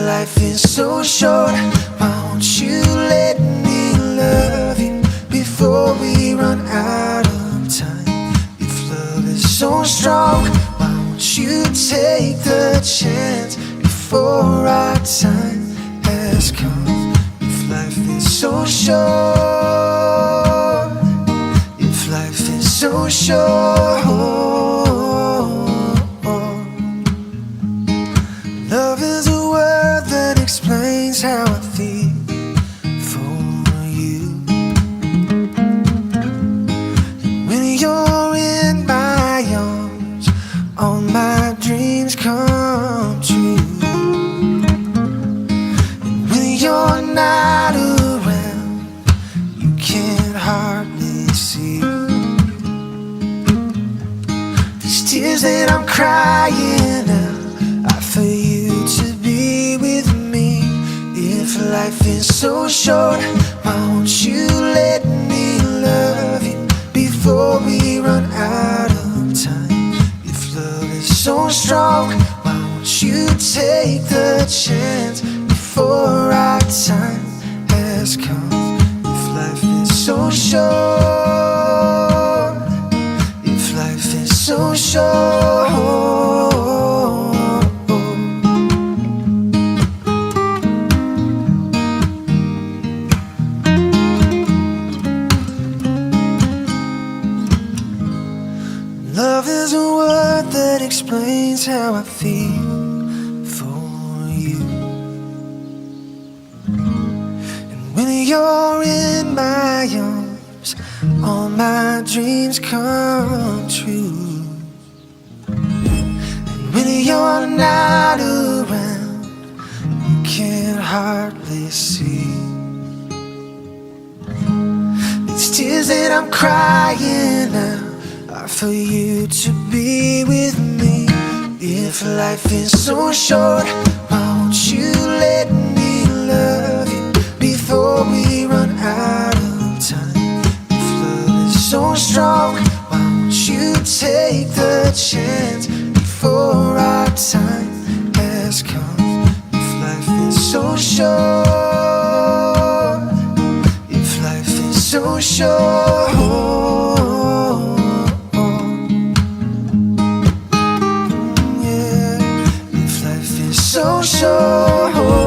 life is so short, why won't you let me love you before we run out of time? If love is so strong, why won't you take the chance before our time has come? If life is so short, if life is so short, love is a word that explains how I feel for you. And when you're in my arms, all my dreams come true. And when you're not around, you can't hardly see these tears that I'm crying out are for you to be with me. If life is so short, why won't you let me love you before we run out of time? If love is so strong, why won't you take the chance before our time has come? If life is so short, if life is so short, love is a word that explains how I feel for you. And when you're in my arms, all my dreams come true. And when you're not around, you can't hardly see these tears that I'm crying out are for you to be with me. If life is so short, why won't you let me love you before we run out of time? If love is so strong, why won't you take the chance before our time has come? If life is so short, if life is so short, so short.